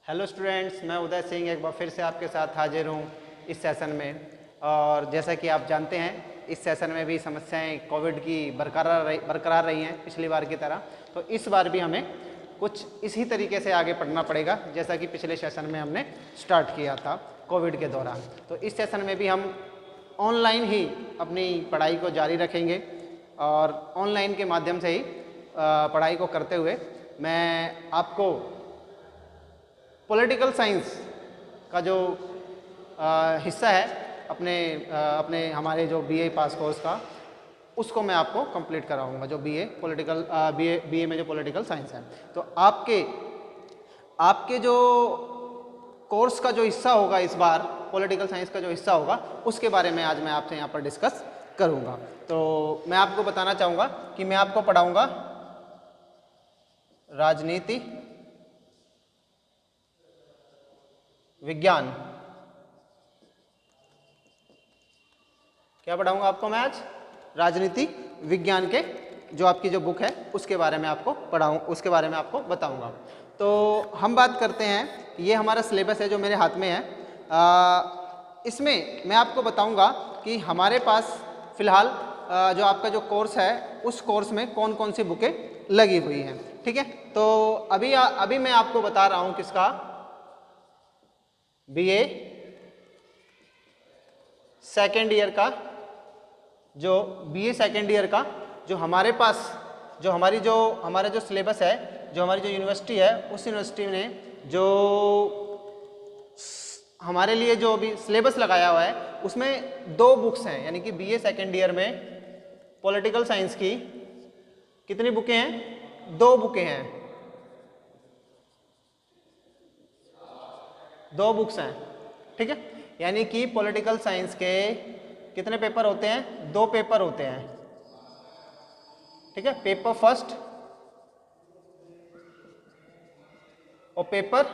Hello students, मैं उदय सिंह एक बार फिर से आपके साथ हाजिर हूँ इस सेशन में। और जैसा कि आप जानते हैं, इस सेशन में भी समस्याएं कोविड की बरकरार रही हैं पिछली बार की तरह। तो इस बार भी हमें कुछ इसी तरीके से आगे पढ़ना पड़ेगा जैसा कि पिछले सेशन में हमने स्टार्ट किया था कोविड के दौरान। तो इस सेशन में भी हम ऑनलाइन ही अपनी पढ़ाई को जारी रखेंगे और ऑनलाइन के माध्यम से ही पढ़ाई को करते हुए मैं आपको पॉलिटिकल साइंस का जो हिस्सा है अपने हमारे जो बीए पास कोर्स का, उसको मैं आपको कंप्लीट कराऊंगा। जो बीए में जो पॉलिटिकल साइंस है, तो आपके जो कोर्स का जो हिस्सा होगा इस बार, पॉलिटिकल साइंस का जो हिस्सा होगा, उसके बारे में आज मैं आपसे यहाँ पर डिस्कस करूँगा। तो मैं आपको बताना चाहूँगा कि मैं आपको पढ़ाऊँगा राजनीति विज्ञान। क्या पढ़ाऊंगा आपको मैं आज? राजनीति विज्ञान के जो आपकी जो बुक है उसके बारे में आपको उसके बारे में आपको बताऊंगा। तो हम बात करते हैं, ये हमारा सिलेबस है जो मेरे हाथ में है। इसमें मैं आपको बताऊंगा कि हमारे पास फिलहाल जो आपका जो कोर्स है उस कोर्स में कौन कौन सी बुकें लगी हुई हैं। ठीक है, तो अभी मैं आपको बता रहा हूँ किसका, बीए सेकेंड ईयर का, जो बीए सेकेंड ईयर का जो हमारे पास जो हमारा जो सिलेबस है, जो हमारी जो यूनिवर्सिटी है, उस यूनिवर्सिटी ने जो हमारे लिए जो अभी सिलेबस लगाया हुआ है उसमें 2 बुक्स हैं। यानी कि बीए सेकेंड ईयर में पॉलिटिकल साइंस की कितनी बुकें हैं? 2 बुकें हैं, 2 बुक्स हैं। ठीक है, यानी कि पॉलिटिकल साइंस के कितने पेपर होते हैं? 2 पेपर होते हैं। ठीक है, पेपर फर्स्ट और पेपर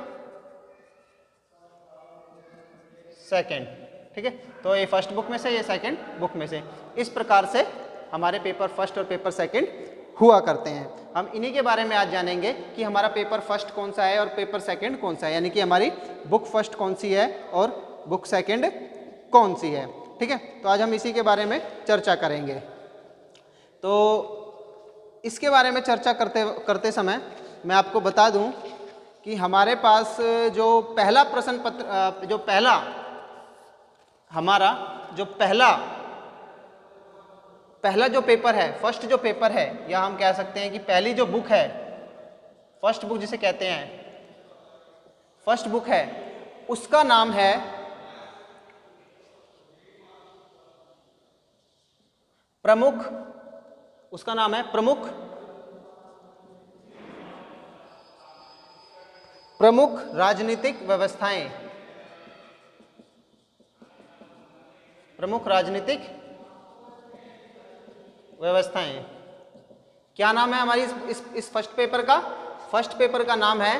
सेकंड। ठीक है, तो ये फर्स्ट बुक में से, ये सेकंड बुक में से, इस प्रकार से हमारे पेपर फर्स्ट और पेपर सेकंड हुआ करते हैं। हम इन्हीं के बारे में आज जानेंगे कि हमारा पेपर फर्स्ट कौन सा है और पेपर सेकंड कौन सा है, यानी कि हमारी बुक फर्स्ट कौन सी है और बुक सेकंड कौन सी है। ठीक है, तो आज हम इसी के बारे में चर्चा करेंगे। तो इसके बारे में चर्चा करते समय मैं आपको बता दूं कि हमारे पास जो पहला प्रश्न पत्र, जो पहला जो पेपर है, फर्स्ट जो पेपर है, या हम कह सकते हैं कि पहली जो बुक है, फर्स्ट बुक जिसे कहते हैं, फर्स्ट बुक है, उसका नाम है प्रमुख। उसका नाम है प्रमुख राजनीतिक व्यवस्थाएं। प्रमुख राजनीतिक व्यवस्थाएं। क्या नाम है हमारी इस फर्स्ट पेपर का? फर्स्ट पेपर का नाम है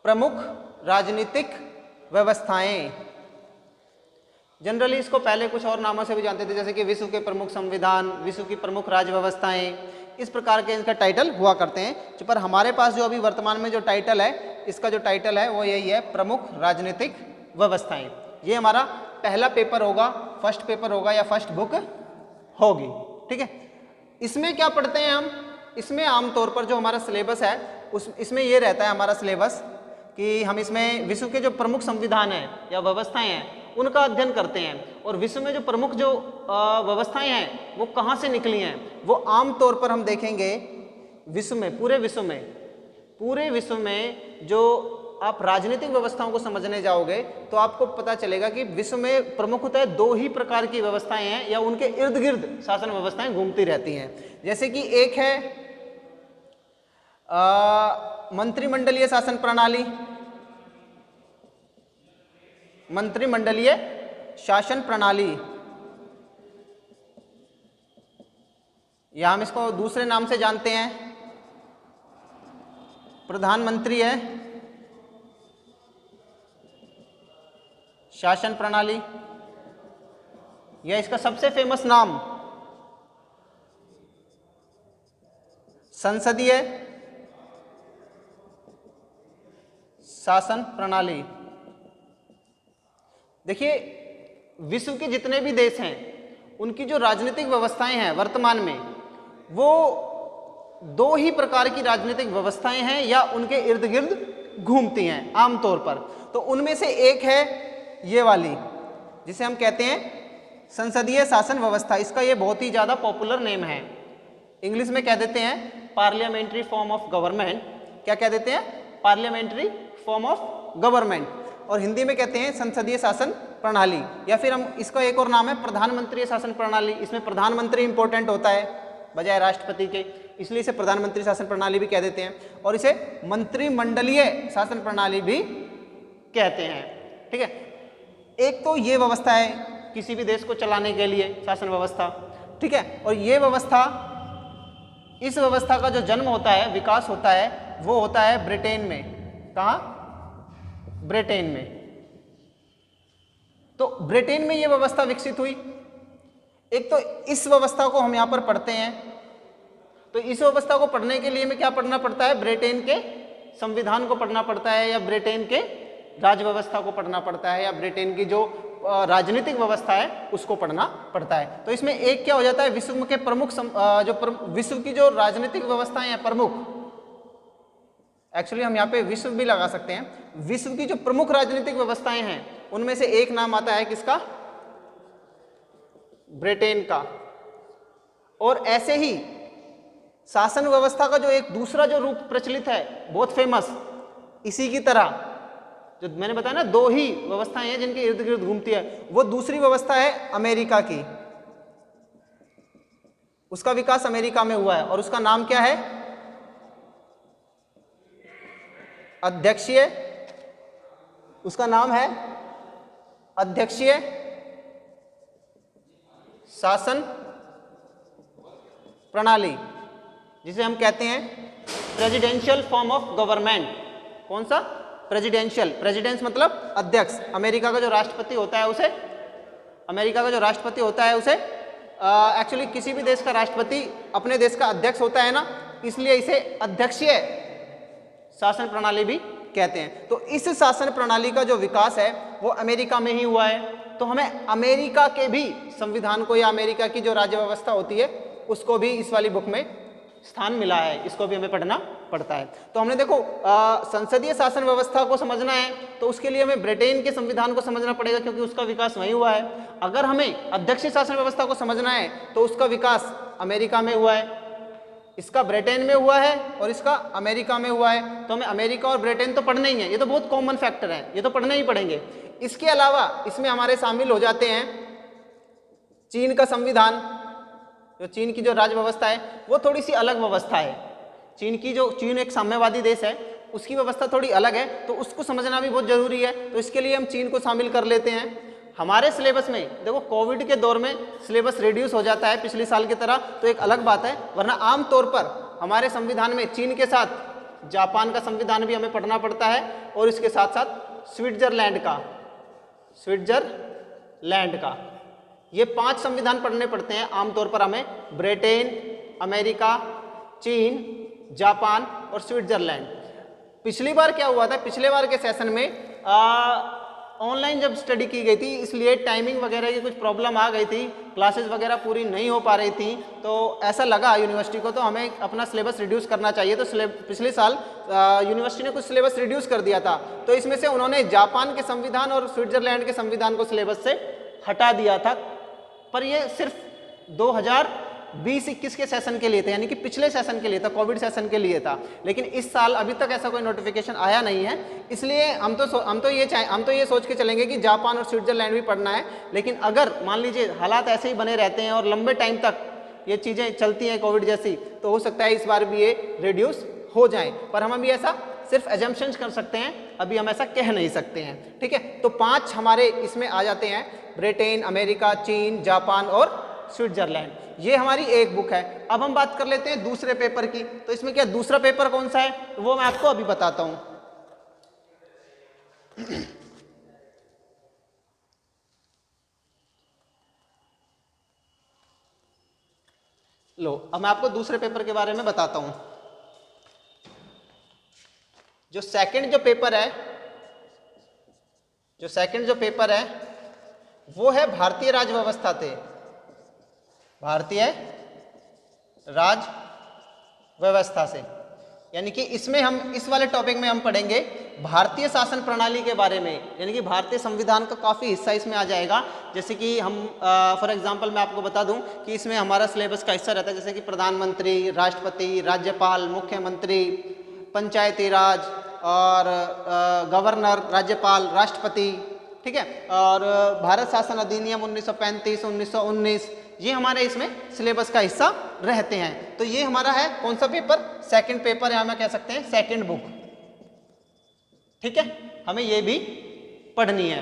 प्रमुख राजनीतिक व्यवस्थाएं। जनरली इसको पहले कुछ और नामों से भी जानते थे, जैसे कि विश्व के प्रमुख संविधान, विश्व की प्रमुख राज्य व्यवस्थाएं, इस प्रकार के इनका टाइटल हुआ करते हैं। पर हमारे पास जो अभी वर्तमान में जो टाइटल है, इसका जो टाइटल है वो यही है, प्रमुख राजनीतिक व्यवस्थाएं। ये हमारा पहला पेपर होगा, फर्स्ट पेपर होगा या फर्स्ट बुक होगी। ठीक है, इसमें क्या पढ़ते हैं हम? इसमें आमतौर पर जो हमारा सिलेबस है इसमें ये रहता है हमारा सिलेबस कि हम इसमें विश्व के जो प्रमुख संविधान हैं या व्यवस्थाएं हैं उनका अध्ययन करते हैं, और विश्व में जो प्रमुख जो व्यवस्थाएं हैं वो कहाँ से निकली हैं, वो आमतौर पर हम देखेंगे विश्व में, पूरे विश्व में जो आप राजनीतिक व्यवस्थाओं को समझने जाओगे तो आपको पता चलेगा कि विश्व में प्रमुखतः 2 ही प्रकार की व्यवस्थाएं हैं या उनके इर्द गिर्द शासन व्यवस्थाएं घूमती रहती हैं। जैसे कि एक है मंत्रिमंडलीय शासन प्रणाली, मंत्रिमंडलीय शासन प्रणाली, या हम इसको दूसरे नाम से जानते हैं प्रधानमंत्री है शासन प्रणाली, या इसका सबसे फेमस नाम संसदीय शासन प्रणाली। देखिए विश्व के जितने भी देश हैं उनकी जो राजनीतिक व्यवस्थाएं हैं वर्तमान में, वो दो ही प्रकार की राजनीतिक व्यवस्थाएं हैं या उनके इर्द गिर्द घूमती हैं आमतौर पर। तो उनमें से एक है ये वाली, जिसे हम कहते हैं संसदीय शासन व्यवस्था। इसका ये बहुत ही ज़्यादा पॉपुलर नेम है। इंग्लिश में कह देते हैं पार्लियामेंट्री फॉर्म ऑफ गवर्नमेंट। क्या कह देते हैं? Parliamentary form of government. और हिंदी में कहते हैं संसदीय शासन प्रणाली, या फिर हम इसका एक और नाम है प्रधानमंत्री शासन प्रणाली। इसमें प्रधानमंत्री इंपॉर्टेंट होता है बजाय राष्ट्रपति के, इसलिए इसे प्रधानमंत्री शासन प्रणाली भी कह देते हैं, और इसे मंत्रिमंडलीय शासन प्रणाली भी कहते हैं। ठीक है, एक तो ये व्यवस्था है किसी भी देश को चलाने के लिए शासन व्यवस्था। ठीक है, और ये व्यवस्था, इस व्यवस्था का जो जन्म होता है, विकास होता है, वो होता है ब्रिटेन में। कहाँ? ब्रिटेन में। तो ब्रिटेन में ये व्यवस्था विकसित हुई। एक तो इस व्यवस्था को हम यहाँ पर पढ़ते हैं, तो इस व्यवस्था को पढ़ने के लिए हमें क्या पढ़ना पड़ता है? ब्रिटेन के संविधान को पढ़ना पड़ता है, या ब्रिटेन के राज व्यवस्था को पढ़ना पड़ता है, या ब्रिटेन की जो राजनीतिक व्यवस्था है उसको पढ़ना पड़ता है। तो इसमें एक क्या हो जाता है, विश्व के प्रमुख विश्व की जो राजनीतिक व्यवस्थाएं हैं प्रमुख, एक्चुअली हम यहाँ पे विश्व भी लगा सकते हैं, विश्व की जो प्रमुख राजनीतिक व्यवस्थाएं हैं उनमें से एक नाम आता है किसका? ब्रिटेन का। और ऐसे ही शासन व्यवस्था का जो एक दूसरा जो रूप प्रचलित है, बहुत फेमस, इसी की तरह जो मैंने बताया ना, दो ही व्यवस्थाएं हैं जिनके इर्द गिर्द घूमती है, वो दूसरी व्यवस्था है अमेरिका की। उसका विकास अमेरिका में हुआ है और उसका नाम क्या है? अध्यक्षीय। उसका नाम है अध्यक्षीय शासन प्रणाली, जिसे हम कहते हैं प्रेसिडेंशियल फॉर्म ऑफ गवर्नमेंट। कौन सा? प्रेसिडेंशियल। प्रेसिडेंस मतलब अध्यक्ष। अमेरिका का जो राष्ट्रपति होता है उसे, एक्चुअली किसी भी देश का राष्ट्रपति अपने देश का अध्यक्ष होता है ना, इसलिए इसे अध्यक्षीय शासन प्रणाली भी कहते हैं। तो इस शासन प्रणाली का जो विकास है वो अमेरिका में ही हुआ है। तो हमें अमेरिका के भी संविधान को, या अमेरिका की जो राज्य व्यवस्था होती है उसको भी इस वाली बुक में स्थान मिला है, इसको भी हमें पढ़ना पड़ता है। तो हमने देखो संसदीय शासन व्यवस्था को समझना है तो उसके लिए हमें ब्रिटेन के संविधान को समझना पड़ेगा, क्योंकि उसका विकास वहीं हुआ है। अगर हमें अध्यक्षीय शासन व्यवस्था को समझना है तो उसका विकास अमेरिका में हुआ है, इसका ब्रिटेन में हुआ है और इसका अमेरिका में हुआ है। तो हमें अमेरिका और ब्रिटेन तो पढ़ना ही है, ये तो बहुत कॉमन फैक्टर है, ये तो पढ़ना ही पड़ेंगे। इसके अलावा इसमें हमारे शामिल हो जाते हैं चीन का संविधान। जो चीन की जो राज्य व्यवस्था है वो थोड़ी सी अलग व्यवस्था है। चीन एक साम्यवादी देश है, उसकी व्यवस्था थोड़ी अलग है, तो उसको समझना भी बहुत जरूरी है। तो इसके लिए हम चीन को शामिल कर लेते हैं हमारे सिलेबस में। देखो कोविड के दौर में सिलेबस रिड्यूस हो जाता है पिछले साल की तरह, तो एक अलग बात है, वरना आम तौर पर हमारे संविधान में चीन के साथ जापान का संविधान भी हमें पढ़ना पड़ता है, और इसके साथ साथ स्विट्जरलैंड का, ये 5 संविधान पढ़ने पड़ते हैं आमतौर पर हमें। ब्रिटेन, अमेरिका, चीन, जापान और स्विट्जरलैंड। पिछली बार क्या हुआ था, पिछले बार के सेशन में ऑनलाइन जब स्टडी की गई थी, इसलिए टाइमिंग वगैरह की कुछ प्रॉब्लम आ गई थी, क्लासेस वगैरह पूरी नहीं हो पा रही थी। तो ऐसा लगा यूनिवर्सिटी को, तो हमें अपना सिलेबस रिड्यूस करना चाहिए। तो पिछले साल यूनिवर्सिटी ने कुछ सिलेबस रिड्यूस कर दिया था, तो इसमें से उन्होंने जापान के संविधान और स्विट्जरलैंड के संविधान को सिलेबस से हटा दिया था। पर ये सिर्फ 2020-21 के सेशन के लिए था, यानी कि पिछले सेशन के लिए था, कोविड सेशन के लिए था। लेकिन इस साल अभी तक ऐसा कोई नोटिफिकेशन आया नहीं है, इसलिए हम तो ये सोच के चलेंगे कि जापान और स्विट्जरलैंड भी पढ़ना है। लेकिन अगर मान लीजिए हालात ऐसे ही बने रहते हैं और लंबे टाइम तक ये चीज़ें चलती हैं कोविड जैसी, तो हो सकता है इस बार भी ये रिड्यूस हो जाए। पर हम अभी ऐसा सिर्फ एजम्पशंस कर सकते हैं, अभी हम ऐसा कह नहीं सकते हैं। ठीक है, तो 5 हमारे इसमें आ जाते हैं, ब्रिटेन, अमेरिका, चीन, जापान और स्विट्जरलैंड। ये हमारी एक बुक है। अब हम बात कर लेते हैं दूसरे पेपर की। तो इसमें क्या दूसरा पेपर कौन सा है, वो मैं आपको अभी बताता हूं। लो, अब मैं आपको दूसरे पेपर के बारे में बताता हूं। जो सेकंड जो पेपर है जो सेकंड जो पेपर है वो है भारतीय राज व्यवस्था थे, भारतीय राज व्यवस्था से, यानी कि इसमें हम इस वाले टॉपिक में हम पढ़ेंगे भारतीय शासन प्रणाली के बारे में, यानी कि भारतीय संविधान का काफ़ी हिस्सा इसमें आ जाएगा। जैसे कि हम फॉर एग्जांपल मैं आपको बता दूं कि इसमें हमारा सिलेबस का हिस्सा रहता है जैसे कि प्रधानमंत्री, राष्ट्रपति, राज्यपाल, मुख्यमंत्री, पंचायती राज और गवर्नर, राज्यपाल, राष्ट्रपति, ठीक है, और भारत शासन अधिनियम 1935, 1919, ये हमारे इसमें सिलेबस का हिस्सा रहते हैं। तो ये हमारा है कौन सा पेपर, सेकंड पेपर, या हमें कह सकते हैं सेकंड बुक, ठीक है, हमें ये भी पढ़नी है।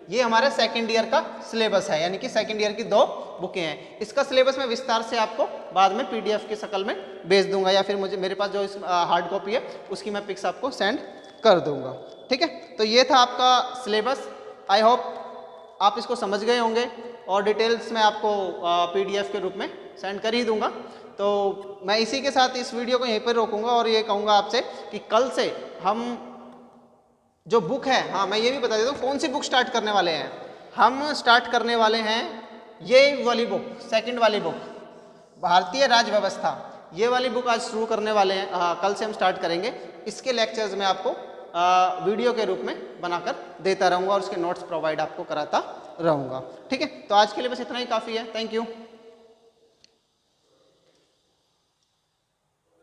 ये हमारे सेकंड ईयर का सिलेबस है, यानी कि सेकंड ईयर की 2 बुकें हैं। इसका सिलेबस मैं विस्तार से आपको बाद में पीडीएफ की शक्ल में भेज दूंगा, या फिर मेरे पास जो हार्ड कॉपी है उसकी मैं पिक्स आपको सेंड कर दूंगा, ठीक है। तो ये था आपका सिलेबस। आई होप आप इसको समझ गए होंगे और डिटेल्स मैं आपको पीडीएफ के रूप में सेंड कर ही दूंगा। तो मैं इसी के साथ इस वीडियो को यहीं पर रोकूंगा और ये कहूँगा आपसे कि कल से हम जो बुक है, हाँ मैं ये भी बता देता हूँ कौन सी बुक स्टार्ट करने वाले हैं। हम स्टार्ट करने वाले हैं ये वाली बुक, सेकंड वाली बुक, भारतीय राज व्यवस्था, ये वाली बुक आज शुरू करने वाले हैं, कल से हम स्टार्ट करेंगे। इसके लेक्चर्स मैं आपको वीडियो के रूप में बनाकर देता रहूँगा और उसके नोट्स प्रोवाइड आपको कराता रहूँगा, ठीक है। तो आज के लिए बस इतना ही काफ़ी है। Thank you.